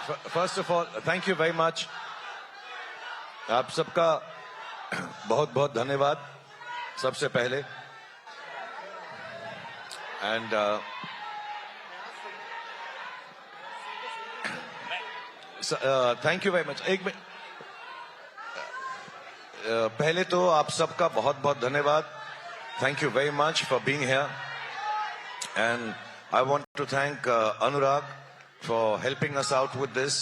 First of all thank you very much. आप सबका बहुत बहुत धन्यवाद सबसे पहले. And thank you very much. एक मिनट. पहले तो आप सबका बहुत बहुत धन्यवाद. Thank you very much for being here. And I want to thank Anurag for helping us out with this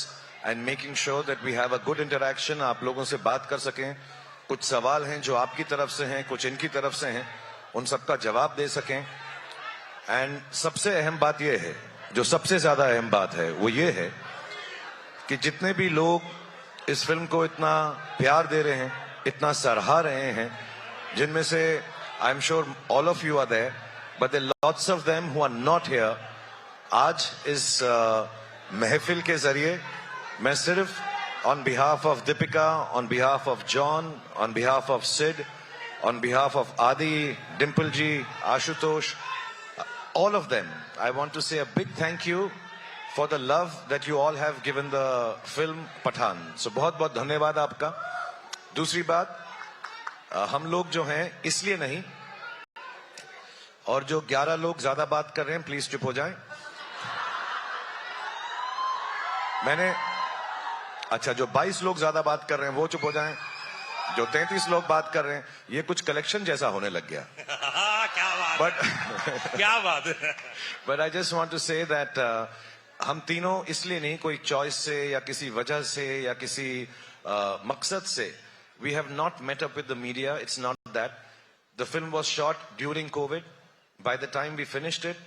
and making sure that we have a good interaction. आप लोगों से बात कर सकें. कुछ सवाल हैं जो आपकी तरफ से हैं, कुछ इनकी तरफ से हैं, उन सबका जवाब दे सकें. एंड सबसे अहम बात यह है, जो सबसे ज्यादा अहम बात है, वो ये है कि जितने भी लोग इस फिल्म को इतना प्यार दे रहे हैं, इतना सराहा रहे हैं, जिनमें से I am sure all of you are there, but there are lots of them who are not here. आज इस महफिल के जरिए मैं सिर्फ on behalf of Deepika, on behalf of John, on behalf of Sid, on behalf of Adi, Dimple ji, Ashutosh, all of them, I want to say a big thank you for the love that you all have given the film Pathaan. So बहुत बहुत धन्यवाद आपका. दूसरी बात, हम लोग जो हैं इसलिए नहीं, और जो 11 लोग ज्यादा बात कर रहे हैं प्लीज चुप हो जाएं. अच्छा, जो 22 लोग ज्यादा बात कर रहे हैं वो चुप हो जाएं. जो 33 लोग बात कर रहे हैं, ये कुछ कलेक्शन जैसा होने लग गया. क्या बात. बट क्या बात. But I just want to say that हम तीनों इसलिए नहीं, कोई चॉइस से या किसी वजह से या किसी मकसद से, we have not met up with the media. It's not that. The film was shot during COVID. By the time we finished it,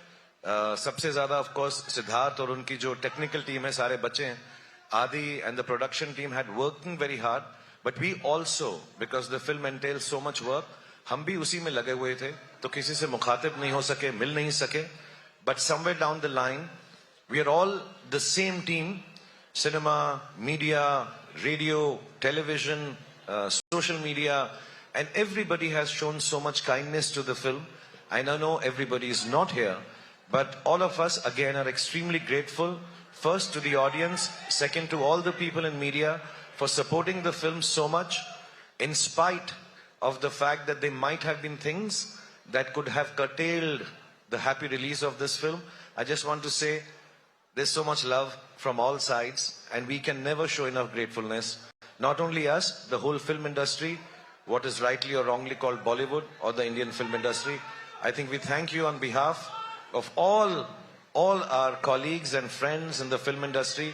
सबसे ज्यादा of course सिद्धार्थ और उनकी जो टेक्निकल टीम है, सारे बच्चे हैं, Adi and the production team had working very hard, but we also, because the film entails so much work, हम भी उसी में लगे हुए थे, तो किसी से मुखातिब नहीं हो सके, मिल नहीं सके. But somewhere down the line, we are all the same team: cinema, media, radio, television, social media, and everybody has shown so much kindness to the film. I know everybody is not here, but all of us again are extremely grateful. First to the audience, second to all the people in media for supporting the film so much, in spite of the fact that there might have been things that could have curtailed the happy release of this film. I just want to say there's so much love from all sides, and we can never show enough gratefulness. Not only us, the whole film industry, what is rightly or wrongly called Bollywood or the Indian film industry. I think we thank you on behalf of all our colleagues and friends in the film industry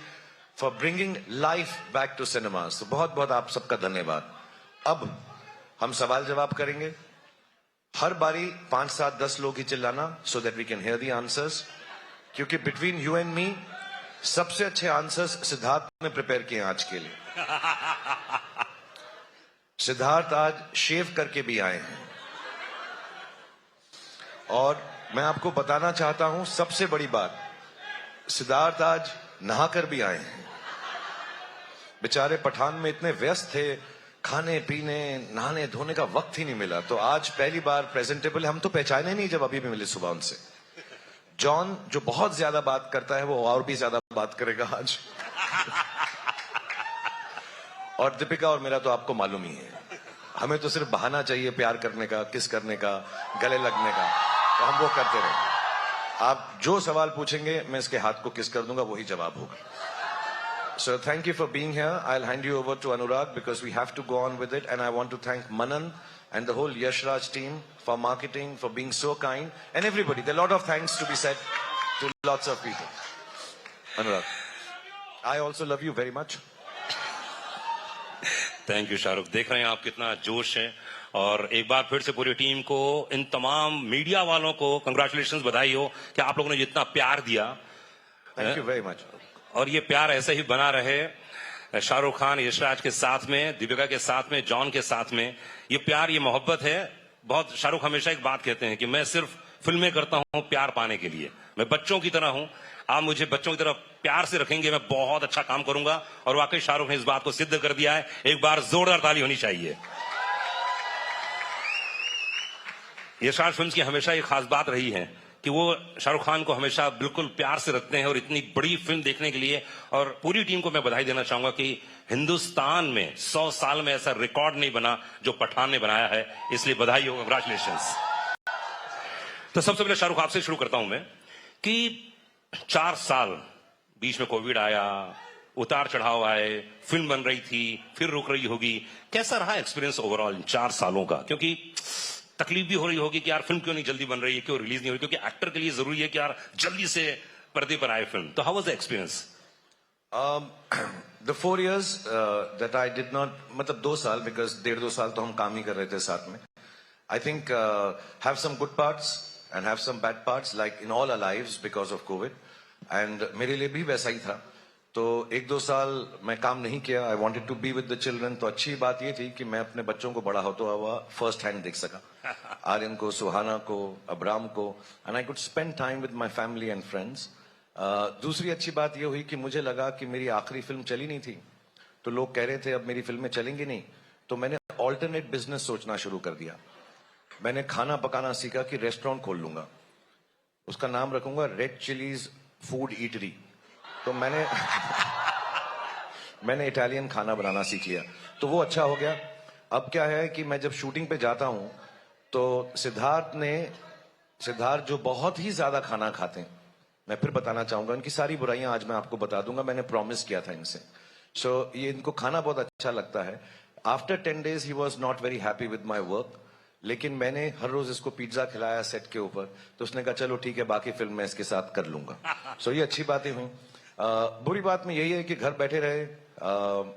for bringing life back to cinemas. So बहुत बहुत आप सबका धन्यवाद. अब हम सवाल जवाब करेंगे. हर बारी 5, 7, 10 लोग ही चिल्लाना, so that we can hear the answers. क्योंकि between you and me, सबसे अच्छे आंसर्स सिद्धार्थ ने प्रिपेयर किए आज के लिए. सिद्धार्थ आज शेव करके भी आए हैं. और मैं आपको बताना चाहता हूं सबसे बड़ी बात, सिद्धार्थ आज नहाकर भी आए हैं. बेचारे पठान में इतने व्यस्त थे, खाने पीने नहाने धोने का वक्त ही नहीं मिला. तो आज पहली बार प्रेजेंटेबल. हम तो पहचाने नहीं जब अभी भी मिले सुबह उनसे. जॉन जो बहुत ज्यादा बात करता है, वो और भी ज्यादा बात करेगा आज. और दीपिका और मेरा तो आपको मालूम ही है, हमें तो सिर्फ बहाना चाहिए प्यार करने का, किस करने का, गले लगने का, तो हम वो करते रहेंगे. आप जो सवाल पूछेंगे मैं इसके हाथ को किस कर दूंगा, वही जवाब होगा. So thank you for being here. I'll hand you over to Anurag because we have to go on with it, and I want to thank Manan and the whole Yash Raj team for marketing, for being so kind, and everybody. There are a lot of thanks to be said to lots of people. Anurag, I also love you very much. Thank you Shahrukh. देख रहे हैं आप कितना जोश है, और एक बार फिर से पूरी टीम को, इन तमाम मीडिया वालों को कंग्रेचुलेशंस, बधाई हो कि आप लोगों ने जितना प्यार दिया. Thank you very much. और ये प्यार ऐसे ही बना रहे, शाहरुख खान यशराज के साथ में, दीपिका के साथ में, जॉन के साथ में. ये प्यार, ये मोहब्बत है. बहुत शाहरुख हमेशा एक बात कहते हैं कि मैं सिर्फ फिल्में करता हूं प्यार पाने के लिए, मैं बच्चों की तरह हूं. आप मुझे बच्चों की तरफ प्यार से रखेंगे, मैं बहुत अच्छा काम करूंगा. और वाकई शाहरुख ने इस बात को सिद्ध कर दिया है. एक बार जोरदार ताली होनी चाहिए. यशराज फिल्म्स की हमेशा एक खास बात रही है कि वो शाहरुख खान को हमेशा बिल्कुल प्यार से रखते हैं और इतनी बड़ी फिल्म देखने के लिए। और पूरी टीम को मैं बधाई देना चाहूंगा कि हिंदुस्तान में 100 साल में ऐसा रिकॉर्ड नहीं बना जो पठान ने बनाया है, इसलिए बधाई हो, कंग्रेचुलेशंस। तो सबसे पहले शाहरुख आपसे शुरू करता हूं मैं कि 4 साल बीच में कोविड आया, उतार चढ़ाव आए, फिल्म बन रही थी, फिर रुक रही होगी, कैसा रहा एक्सपीरियंस ओवरऑल 4 सालों का? क्योंकि तकलीफ भी हो रही होगी कि यार फिल्म क्यों नहीं जल्दी बन रही है, क्यों रिलीज नहीं हो रही, क्योंकि एक्टर के लिए जरूरी है कि यार जल्दी से पर्दे पर आए फिल्म। तो how was the experience? The 4 years that I did not, मतलब 2 साल, because 1.5-2 साल तो हम काम ही कर रहे थे साथ में. I think have some good parts and have some bad parts, like in all our lives because of COVID. And मेरे लिए भी वैसा ही था. तो 1-2 साल मैं काम नहीं किया. I wanted to be with the children. तो अच्छी बात ये थी कि मैं अपने बच्चों को बड़ा होता हुआ फर्स्ट हैंड देख सका. आर्यन को, सुहाना को, अब्राम को, and I could spend time with my family and friends. दूसरी अच्छी बात यह हुई कि मुझे लगा कि मेरी आखिरी फिल्म चली नहीं थी, तो लोग कह रहे थे अब मेरी फिल्में चलेंगी नहीं, तो मैंने ऑल्टरनेट बिजनेस सोचना शुरू कर दिया. मैंने खाना पकाना सीखा कि रेस्टोरेंट खोल लूंगा, उसका नाम रखूंगा रेड चिलीज फूड ईटरी. तो मैंने इटालियन खाना बनाना सीख लिया, तो वो अच्छा हो गया. अब क्या है कि मैं जब शूटिंग पे जाता हूं तो सिद्धार्थ जो बहुत ही ज्यादा खाना खाते हैं, मैं फिर बताना चाहूंगा, इनकी सारी बुराइयां आज मैं आपको बता दूंगा, मैंने प्रॉमिस किया था इनसे. सो ये इनको खाना बहुत अच्छा लगता है. After 10 days he was not very happy with my work, लेकिन मैंने हर रोज इसको पिज्जा खिलाया सेट के ऊपर, तो उसने कहा चलो ठीक है, बाकी फिल्म मैं इसके साथ कर लूंगा. सो ये अच्छी बातें हुई. बुरी बात में यही है कि घर बैठे रहे.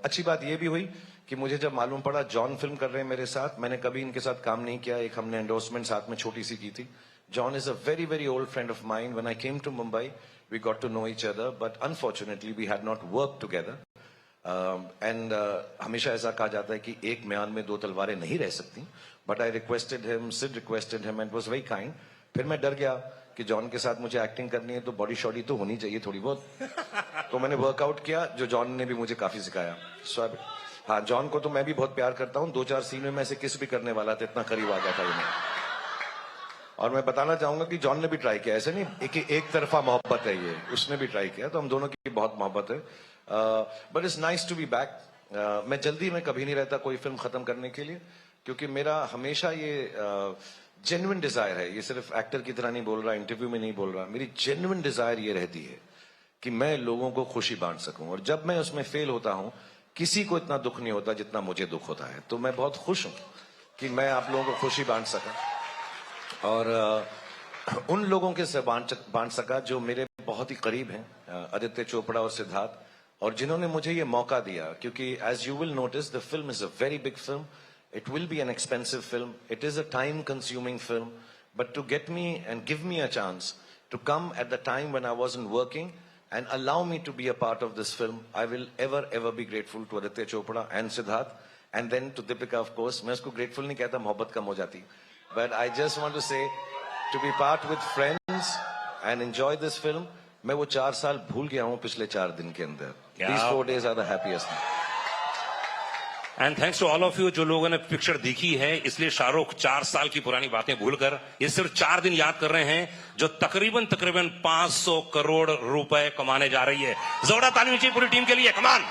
अच्छी बात ये भी हुई कि मुझे जब मालूम पड़ा जॉन फिल्म कर रहे हैं मेरे साथ, मैंने कभी इनके साथ काम नहीं किया, एक हमने एंडोर्समेंट साथ में छोटी सी की थी. John is a very, very old friend of mine. When I came to Mumbai, we got to know each other, but unfortunately, we had not worked together. And हमेशा ऐसा कहा जाता है कि एक म्यान में 2 तलवारें नहीं रह सकती. But I requested him, Sid requested him, and was very kind. फिर मैं डर गया कि जॉन के साथ मुझे एक्टिंग करनी है, तो बॉडी शॉडी तो होनी चाहिए थोड़ी बहुत. तो मैंने वर्कआउट किया, जो जॉन ने भी मुझे काफी सिखाया. So हाँ, जॉन को तो मैं भी बहुत प्यार करता हूँ. 2-4 सीन में मैं से किस भी करने वाला था, इतना करीब आ गया था इन्हें. और मैं बताना चाहूंगा कि जॉन ने भी ट्राई किया, ऐसे नहीं एक तरफा मोहब्बत है ये, उसने भी ट्राई किया, तो हम दोनों की बहुत मोहब्बत है. But it's nice to be back. मैं जल्दी में कभी नहीं रहता कोई फिल्म खत्म करने के लिए, क्योंकि मेरा हमेशा ये जेन्युइन डिजायर है. ये सिर्फ एक्टर की तरह नहीं बोल रहा, इंटरव्यू में नहीं बोल रहा, मेरी जेन्युइन डिजायर ये रहती है कि मैं लोगों को खुशी बांट सकूं. और जब मैं उसमें फेल होता हूं, किसी को इतना दुख नहीं होता जितना मुझे दुख होता है. तो मैं बहुत खुश हूं कि मैं आप लोगों को खुशी बांट सका, और उन लोगों के से बांट सका जो मेरे बहुत ही करीब हैं, आदित्य चोपड़ा और सिद्धार्थ, और जिन्होंने मुझे ये मौका दिया. क्योंकि as you will notice, the film is a very big film. It will be an expensive film. It is a time consuming film. But to get me and give me a chance to come at the time when I wasn't working and allow me to be a part of this film, I will ever be grateful to Aditya Chopra and Siddharth, and then to Deepika, of course. मैं उसको grateful नहीं कहता, मोहब्बत कम हो जाती. But I just want to say, to be part with friends and enjoy this film, मैं वो 4 साल भूल गया हूँ पिछले 4 दिन के अंदर. These 4 days are the happiest. And thanks to all of you जो लोगों ने पिक्चर देखी है, इसलिए शाहरुख 4 साल की पुरानी बातें भूलकर ये सिर्फ 4 दिन याद कर रहे हैं, जो तकरीबन 500 करोड़ रुपए कमाने जा रही है. जोरदार ताली चाहिए पूरी टीम के लिए, कमान.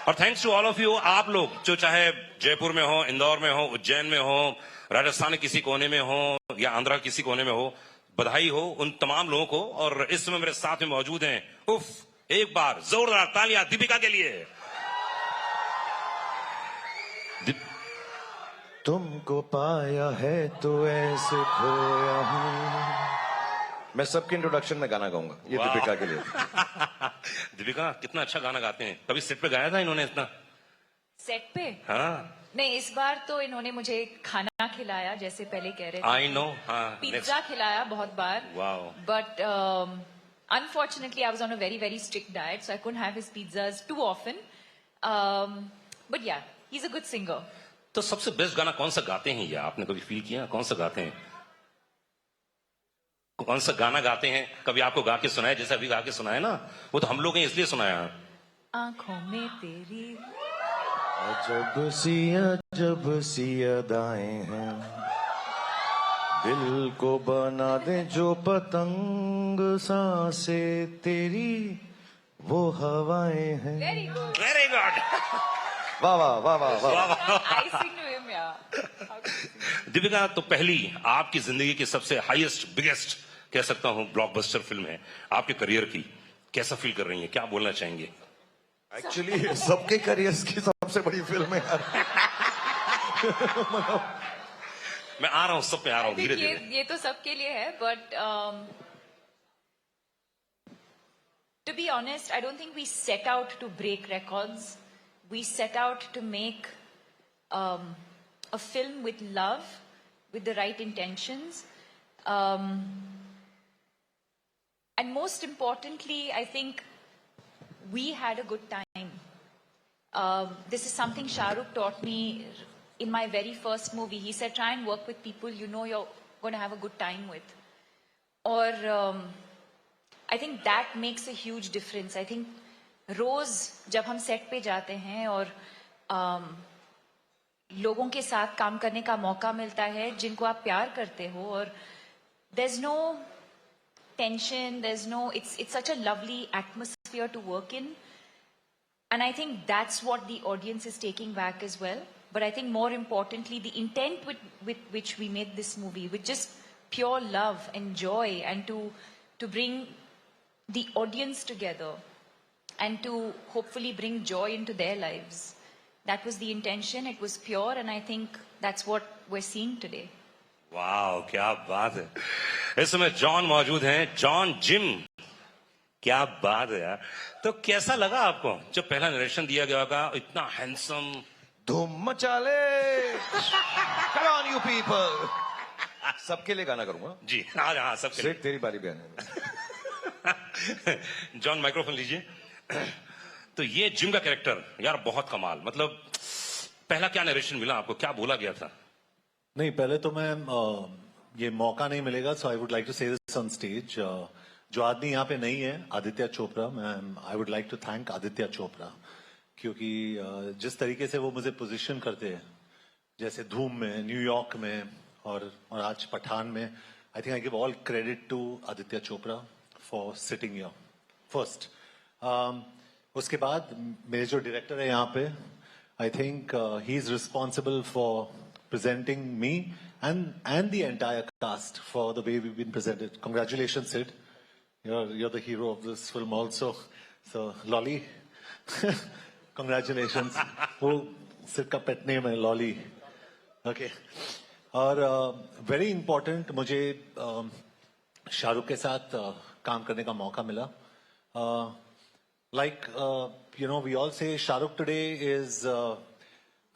और thanks to all of you, आप लोग जो चाहे जयपुर में हो, इंदौर में हो, उज्जैन में हो, राजस्थान के किसी कोने में हो या आंध्रा किसी कोने में हो, बधाई हो उन तमाम लोगों को. और इस समय मेरे साथ में मौजूद हैं, उफ, एक बार जोरदार तालियां दीपिका के लिए. तुमको पाया है तो ऐसे खोया हूं. मैं सबके इंट्रोडक्शन में गाना गाऊंगा, ये दीपिका के लिए. दीपिका कितना अच्छा गाना गाते हैं. कभी सेट पे गाया था इन्होंने इतना? सेट पे? हाँ. नहीं, इस बार तो इन्होंने मुझे खाना खिलाया, जैसे पहले कह रहे थे. I know. हाँ, पिज्जा खिलाया बहुत बार. Wow. But unfortunately I was on a very strict diet, so I couldn't have his pizzas too often. But yeah, he's a good singer. तो सबसे बेस्ट गाना कौन सा गाते हैं ये, आपने कभी फील किया कौन सा गाते हैं? कौन सा गाना गाते हैं? कभी आपको गा के सुनाया, जैसे अभी गा के सुनाया ना, वो तो हम लोग ने इसलिए सुनाया. आंखों में तेरी जब सी अदाएं हैं, दिल को बना दे जो पतंग, सांसें तेरी वो हवाएं हैं. Very good. Very good. वाह वाह वाह वाह वाह. I sing to him, yeah. Deepika, तो पहली आपकी जिंदगी की सबसे हाईएस्ट बिगेस्ट कह सकता हूं ब्लॉकबस्टर फिल्म है आपके करियर की. कैसा फील कर रही हैं, क्या बोलना चाहेंगे? एक्चुअली सबके करियर्स की सबसे बड़ी फिल्म है यार. मैं आ रहा हूं, सब पे आ रहा हूं धीरे देखिए, धीरे. ये तो सबके लिए है, but to be honest, I don't think we set out to break records. We set out to make a film with love, with the right intentions. And most importantly, I think we had a good time. This is something Shah Rukh taught me in my very first movie. He said, try and work with people you know you're going to have a good time with. Or I think that makes a huge difference. I think रोज जब हम set पे जाते हैं और लोगों के साथ काम करने का मौका मिलता है जिनको आप प्यार करते हो, और there's no tension, there's no, it's such a lovely atmosphere to work in. And I think that's what the audience is taking back as well. But I think more importantly, the intent with which we made this movie, with just pure love and joy, and to bring the audience together and to hopefully bring joy into their lives. That was the intention. It was pure, and I think that's what we're seeing today. वाह, क्या बात है. इस समय John मौजूद हैं, John gym. क्या बात है यार. तो कैसा लगा आपको जब पहला नरेशन दिया गया होगा, इतना हैंडसम? धूम मचा ले. Come on you people. सबके लिए गाना करूंगा जी. हाँ हाँ, सबके लिए. सेठ तेरी बारी भी आने. जॉन माइक्रोफोन लीजिए. तो ये जिम का कैरेक्टर यार बहुत कमाल. मतलब पहला क्या नरेशन मिला आपको, क्या बोला गया था? नहीं, पहले तो मैं ये मौका नहीं मिलेगा, so I would like to say this on stage. जो आदमी यहाँ पे नहीं है, आदित्य चोपड़ा. मैं I would like to thank Aditya Chopra, क्योंकि जिस तरीके से वो मुझे पोजीशन करते हैं, जैसे धूम में, न्यूयॉर्क में और आज पठान में, I think I give all credit to Aditya Chopra for sitting here first. उसके बाद मेरे जो डायरेक्टर है यहाँ पे, I think he is responsible for presenting me and the entire cast for the way we've been presented. Congratulations, Sid. You're the hero of this film also. So, Lolly, congratulations. वो Sid का pet name है Lolly. Okay. और very important, मुझे शाहरुख के साथ काम करने का मौका मिला. Like we all say, Shahrukh today is.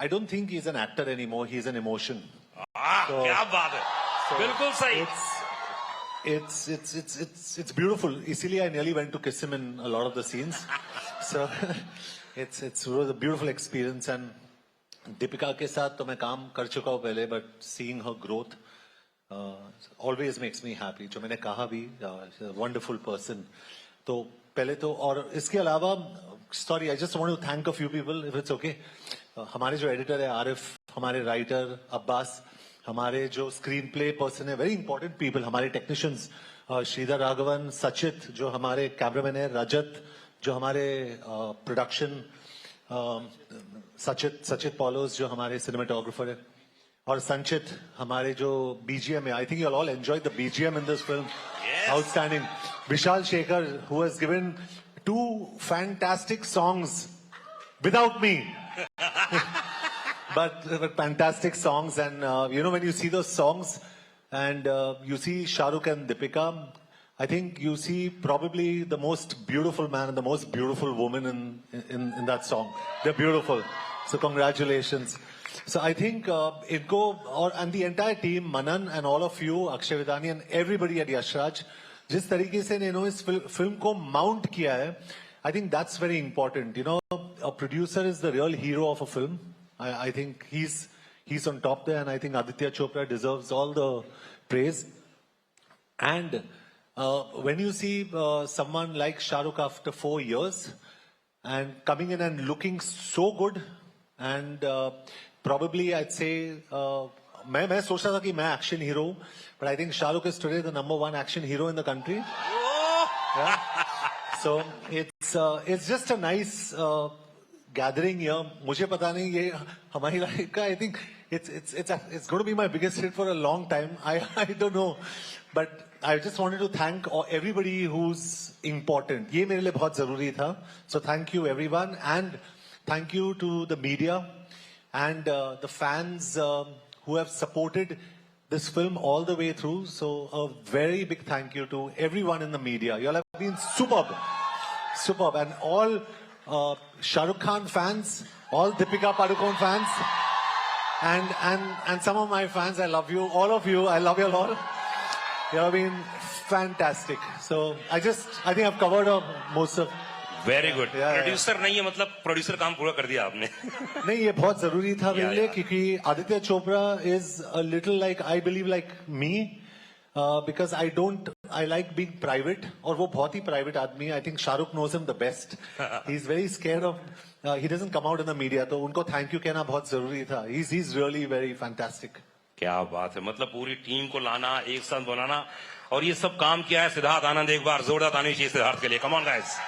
I don't think he's an actor anymore. He's an emotion. क्या बात है. बिल्कुल सही. It's beautiful. इसीलिए I nearly went to kiss him in a lot of the scenes. So it was a beautiful experience. And Deepika के साथ तो मैं काम कर चुका हूँ पहले, but seeing her growth always makes me happy. जो मैंने कहा भी, she's a wonderful person. तो पहले तो, और इसके अलावा, sorry, I just want to thank a few people, if it's okay. हमारे जो एडिटर है आरिफ, हमारे राइटर अब्बास, हमारे जो स्क्रीन प्ले पर्सन है, वेरी इंपॉर्टेंट पीपल, हमारे टेक्नीशियंस श्रीधर राघवन, सचित जो हमारे कैमरामैन है, रजत जो हमारे प्रोडक्शन, सचित पॉलोस जो हमारे सिनेमेटोग्राफर है, और संचित हमारे जो बीजीएम है. I think you all enjoyed the BGM in this film. Outstanding. Vishal Shekhar, who has given 2 fantastic songs without me. but fantastic songs, and when you see those songs and you see Shah Rukh and Deepika, I think you see probably the most beautiful man and the most beautiful woman in that song. They're beautiful. So congratulations. So I think and the entire team, Manan and all of you, Akshay Vidani and everybody at Yashraj, जिस तरीके से इन्होंने इस film को mount किया है, I think that's very important. A producer is the real hero of a film. I think he's on top there, and I think Aditya Chopra deserves all the praise. And when you see someone like Shah Rukh after 4 years and coming in and looking so good, and probably I'd say मैं सोच रहा था कि मैं action hero हूं, but I think Shah Rukh is today the #1 action hero in the country. Yeah. So it's just a nice gathering here. मुझे पता नहीं ये हमारी लाइफ का I think it's going to be my biggest hit for a long time. I don't know, but I just wanted to thank everybody who's important. ये मेरे लिए बहुत जरूरी था. So thank you everyone, and thank you to the media and the fans who have supported this film all the way through. So a very big thank you to everyone in the media. You all have been superb, and all Shah Rukh Khan fans, all Deepika Padukone fans, and some of my fans. I love you, all of you. I love you all. You have been fantastic. So I think I've covered most of. Very good. Yeah, yeah. Producer नहीं है मतलब producer काम पूरा कर दिया आपने. नहीं, ये बहुत जरूरी था मेरे लिए yeah. क्योंकि Aditya Chopra is a little like I believe like me because I like being private और वो बहुत ही private आदमी है. I think Shahrukh knows him the best. He's very scared of he doesn't come out in the media. तो उनको thank you कहना बहुत जरूरी था. He's really very fantastic. क्या बात है. मतलब पूरी टीम को लाना, एक साथ बनाना, और ये सब काम किया है सिद्धार्थ आनंद. एक बार जोरदार ताली चाहिए सिद्धार्थ के लिए. Come on guys.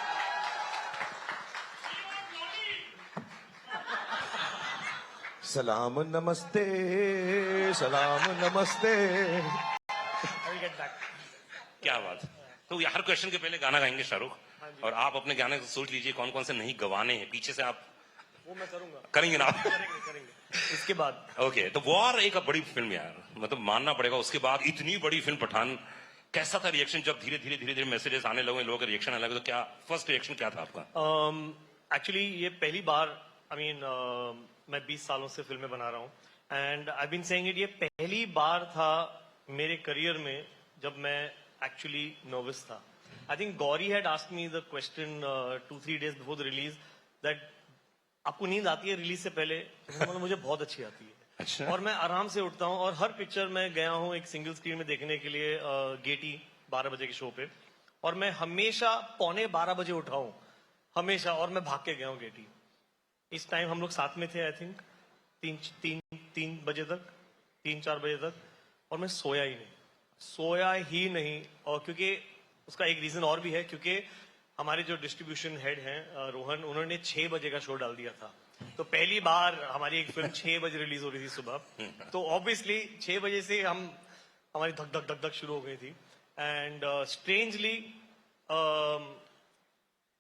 सलाम नमस्ते, सलाम नमस्ते. क्या बात. तो हर क्वेश्चन के पहले गाना गाएंगे शाहरुख, और आप अपने गाने को सोच लीजिए कौन कौन से नहीं गवाने हैं. पीछे से आप वो मैं करूंगा. करेंगे ना. करेंगे इसके बाद. ओके. तो वॉर एक बड़ी फिल्म यार, मतलब मानना पड़ेगा. उसके बाद इतनी बड़ी फिल्म पठान, कैसा था रिएक्शन जब धीरे धीरे मैसेजेस आने लगे, लोगों के रिएक्शन आने लगे, तो क्या फर्स्ट रिएक्शन क्या था आपका? एक्चुअली ये पहली बार मैं 20 सालों से फिल्में बना रहा हूँ, and I been saying it, ये पहली बार था मेरे करियर में जब मैं एक्चुअली नर्वस था. I think Gauri had asked me the question 2-3 days before the release that आपको नींद आती है रिलीज से पहले? मतलब मुझे बहुत अच्छी आती है. अच्छा. और मैं आराम से उठता हूँ, और हर पिक्चर में गया हूँ एक सिंगल स्क्रीन में देखने के लिए गेटी 12 बजे के शो पे, और मैं हमेशा 11:45 बजे उठा हूँ हमेशा, और मैं भाग के गया हूँ गेटी. इस टाइम हम लोग साथ में थे आई थिंक 3 बजे तक, 3-4 बजे तक, और मैं सोया ही नहीं. और क्योंकि उसका एक रीजन और भी है, क्योंकि हमारे जो डिस्ट्रीब्यूशन हेड हैं रोहन, उन्होंने 6 बजे का शो डाल दिया था. तो पहली बार हमारी एक फिल्म 6 बजे रिलीज हो रही थी सुबह. तो ऑब्वियसली 6 बजे से हमारी धक धक शुरू हो गई थी. एंड स्ट्रेंजली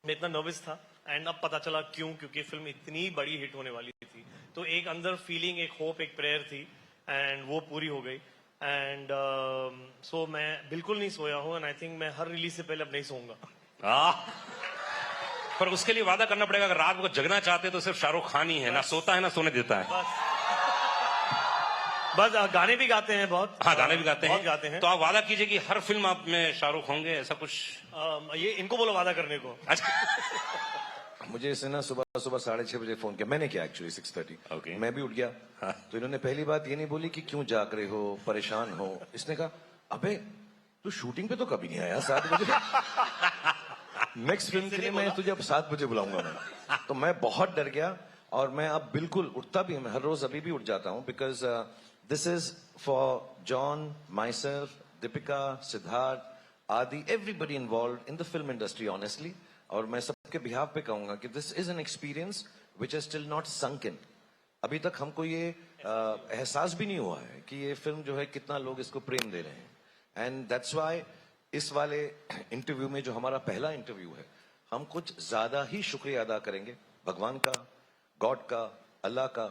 मैं इतना नर्वस था, एंड अब पता चला क्यों, क्योंकि फिल्म इतनी बड़ी हिट होने वाली थी. तो एक अंदर फीलिंग, एक होप, एक प्रेयर थी, एंड वो पूरी हो गई. एंड सो मैं बिल्कुल नहीं सोया हूँ, एंड आई थिंक मैं हर रिलीज से पहले अब नहीं सोऊंगा. पर उसके लिए वादा करना पड़ेगा, अगर रात को जगना चाहते हैं तो सिर्फ शाहरुख खान ही है. ना सोता है ना सोने देता है. बस गाने भी गाते हैं बहुत. हाँ, गाने भी गाते बहुत गाते हैं. हैं. तो आप वादा कीजिए कि हर फिल्म आप में शाहरुख होंगे, ऐसा कुछ. ये इनको बोलो वादा करने को. मुझे इसने ना सुबह 6:30 बजे फोन किया. मैंने किया एक्चुअली 6:30. Okay. मैं भी उठ गया. तो इन्होंने पहली बात ये नहीं बोली कि क्यों जाग रहे हो, परेशान हो. इसने कहा अबे तू शूटिंग पे तो कभी नहीं आया 7 बजे. नेक्स्ट फिल्म के लिए मैं तुझे अब 7 बजे बुलाऊंगा मैं. तो मैं बहुत डर गया, और मैं अब बिल्कुल उठता भी, मैं हर रोज अभी भी उठ जाता हूँ, because this is for John, myself, Deepika, Siddharth, आदि, everybody involve in the film industry honestly. और मैं सबके बिहाफ पे कहूंगा कि this is an experience which is still not sunk in. अभी तक हमको ये एहसास भी नहीं हुआ है कि ये फिल्म जो है कितना लोग इसको प्रेम दे रहे हैं. एंड दैट्स वाई इस वाले इंटरव्यू में, जो हमारा पहला इंटरव्यू है, हम कुछ ज्यादा ही शुक्रिया अदा करेंगे भगवान का, गॉड का, अल्लाह का.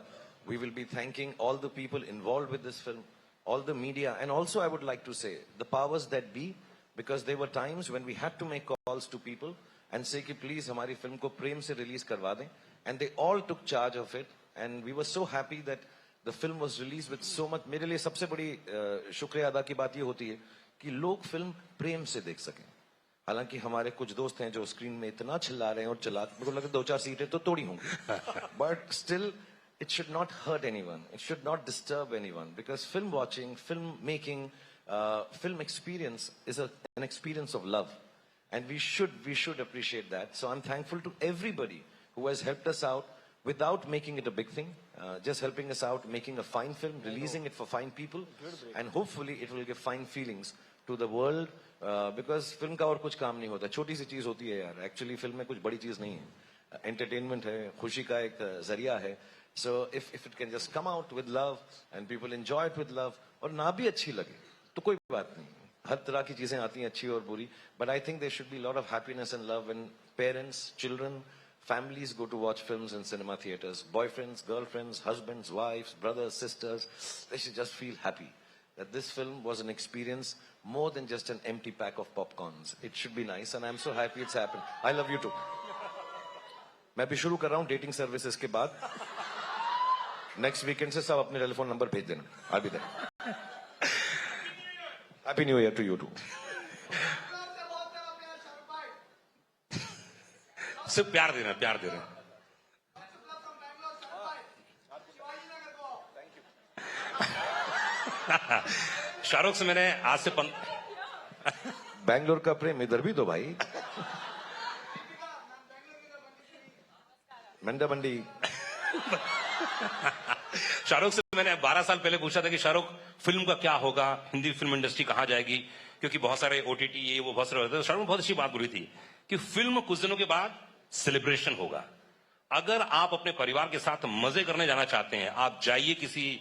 We will be thanking all the people involve with this film, all the media, and also I would like to say the powers that be, because there were times when we had to make calls to people and say कि please हमारी film को प्रेम से release करवा दें, and they all took charge of it, and we were so happy that the film was released with so much. मेरे लिए सबसे बड़ी शुक्रिया अदा की बात ये होती है कि लोग फिल्म प्रेम से देख सकें. हालांकि हमारे कुछ दोस्त हैं जो स्क्रीन में इतना चिल्ला रहे हैं और चिल्ला, मेरे को लगा 2-4 सीटें तो तोड़ी होंगी, but still it should not hurt anyone. It should not disturb anyone, because film watching, film making, film experience is an experience of love, and we should appreciate that. So I'm thankful to everybody who has helped us out, without making it a big thing, just helping us out, making a fine film, releasing it for fine people, and hopefully it will give fine feelings to the world, because film का और कुछ काम नहीं होता, छोटी सी चीज होती है यार, actually film में कुछ बड़ी चीज नहीं है, entertainment है, खुशी का एक जरिया है, so if it can just come out with love and people enjoy it with love, और ना भी अच्छी लगे तो कोई बात नहीं, हर तरह की चीजें आती हैं अच्छी और बुरी, but I think there should be a lot of happiness and love when parents, children, families go to watch films in cinema theaters. Boyfriends, girlfriends, husbands, wives, brothers, sisters, they should just feel happy that this film was an experience more than just an empty pack of popcorns. It should be nice and I'm so happy it's happened. I love you too. मैं भी शुरू कर रहा हूँ dating services के बाद. Next weekend से सब अपने टेलीफोन नंबर भेज देना. I'll be there. Happy New Year to you too. सिर्फ प्यार दे रहे हैं, प्यार दे रहे हैं. शाहरुख से मैंने आज से बैंगलोर का प्रेम इधर भी तो भाई. मंडा मंडी. शाहरुख से मैंने 12 साल पहले पूछा था कि शाहरुख फिल्म का क्या होगा, हिंदी फिल्म इंडस्ट्री कहां जाएगी, क्योंकि बहुत सारे ओटीटी ये वो बहुत सारे होते हैं. शाहरुख बहुत अच्छी बात बोली थी कि फिल्म कुछ दिनों के बाद सेलिब्रेशन होगा. अगर आप अपने परिवार के साथ मजे करने जाना चाहते हैं, आप जाइए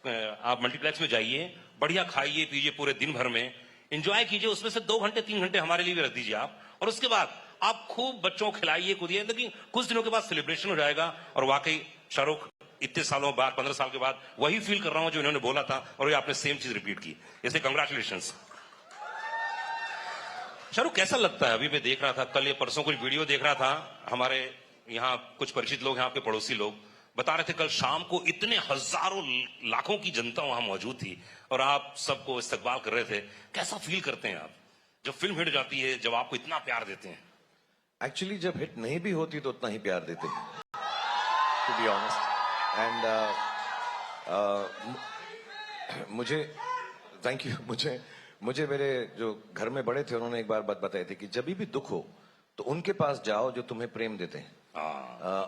आप मल्टीप्लेक्स में जाइए, बढ़िया खाइए पीजिए पूरे दिन भर में, एंजॉय कीजिए, उसमें से 2 घंटे 3 घंटे हमारे लिए भी रख दीजिए आप, और उसके बाद आप खूब बच्चों को खिलाइए कूदिए, लेकिन कुछ दिनों के बाद सेलिब्रेशन हो जाएगा. और वाकई शाहरुख इतने सालों बाद 15 साल के बाद वही फील कर रहा हूं जो इन्होंने बोला था, और ये आपने सेम चीज रिपीट की. इसलिए कंग्रेचुलेशन. शाहरुख कैसा लगता है? अभी मैं देख रहा था, कल ये परसों कुछ वीडियो देख रहा था, हमारे यहाँ कुछ परिचित लोग हैं, आपके पड़ोसी लोग बता रहे थे कल शाम को इतने हजारों लाखों की जनता वहां मौजूद थी और आप सबको इस्तकबाल कर रहे थे. कैसा फील करते हैं आप जब फिल्म हिट जाती है, जब आपको इतना प्यार देते हैं? एक्चुअली जब हिट नहीं भी होती तो उतना ही प्यार देते हैं, टू बी ऑनेस्ट. एंड मुझे थैंक यू. मुझे मेरे जो घर में बड़े थे उन्होंने एक बार बात बताई थी कि जब भी दुख हो तो उनके पास जाओ जो तुम्हें प्रेम देते हैं.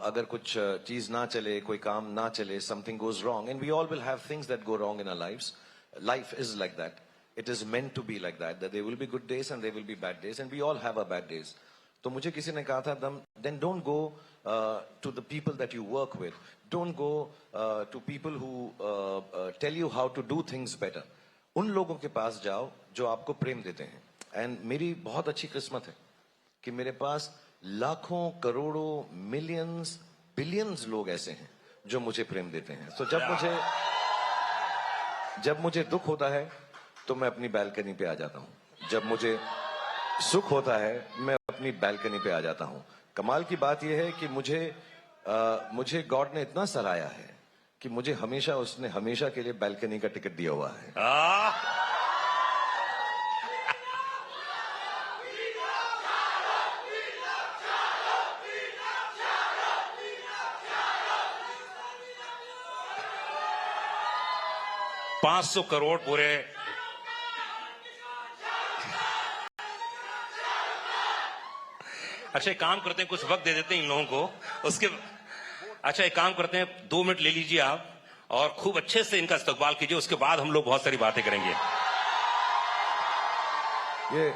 अगर कुछ चीज ना चले, कोई काम ना चले, something goes wrong, and we all will have things that go wrong in our lives. Life is like that. It is meant to be like that, that there will be good days and there will be bad days, and we all have our bad days. तो मुझे किसी ने कहा था, then don't go to the people that you work with, don't go to people who tell you how to do things better. उन लोगों के पास जाओ जो आपको प्रेम देते हैं. एंड मेरी बहुत अच्छी किस्मत है कि मेरे पास लाखों, करोड़ों, मिलियंस, बिलियंस लोग ऐसे हैं जो मुझे प्रेम देते हैं. तो जब मुझे दुख होता है तो मैं अपनी बैल्कनी पे आ जाता हूँ. जब मुझे सुख होता है मैं अपनी बैल्कनी पे आ जाता हूँ. कमाल की बात यह है कि मुझे गॉड ने इतना सराहा है कि मुझे उसने हमेशा के लिए बैल्कनी का टिकट दिया हुआ है. 500 करोड़ पूरे अच्छा एक काम करते हैं, कुछ वक्त दे देते हैं इन लोगों को. अच्छा एक काम करते हैं, 2 मिनट ले लीजिए आप और खूब अच्छे से इनका इस्तकबाल कीजिए. उसके बाद हम लोग बहुत सारी बातें करेंगे. ये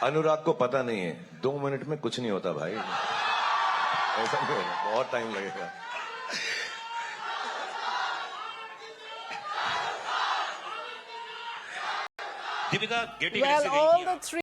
अनुराग को पता नहीं है, 2 मिनट में कुछ नहीं होता भाई. ऐसा नहीं होगा, बहुत टाइम लगेगा. Deepika, getting Well, all the 3